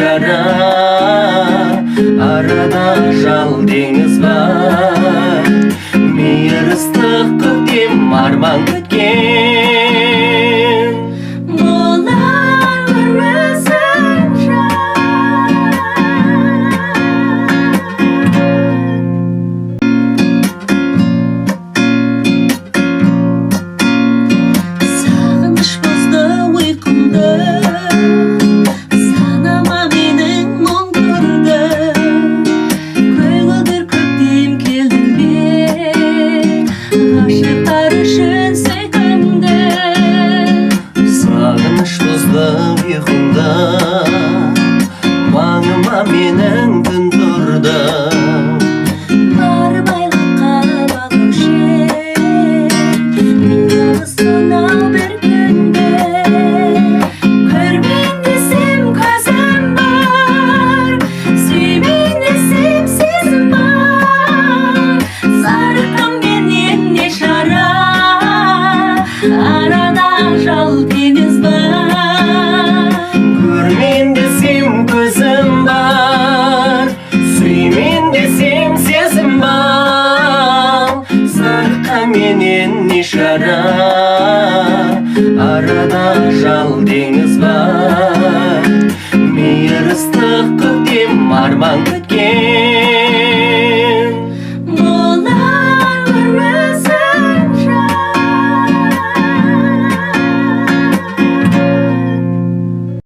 ишара, арада жал деңіз бар. Мейір ыстық көктем арман күткен. Болар өзің Сағыныш бозды ұйқымды, санама менің мұң тұрды. Көгілдір көктем келдің бе, ғашықтар үшін сүйкімді. Сағыныш бұзды ұйқымды, маңыма менің түн тұрды. Бар байлыққа балаушы, мен жалғыз сонау бір күнде. Көрмейін десем көзім бар, сүймейін десем сезім бар. Зарыққан менен не шара, арада жал теңіз бар. Көрмейін десем көзім бар, сүймейін десем сезім бар. Зарыққан менен не шара, арада жал теңіз бар. Мейір ыстық көктем арман күткен.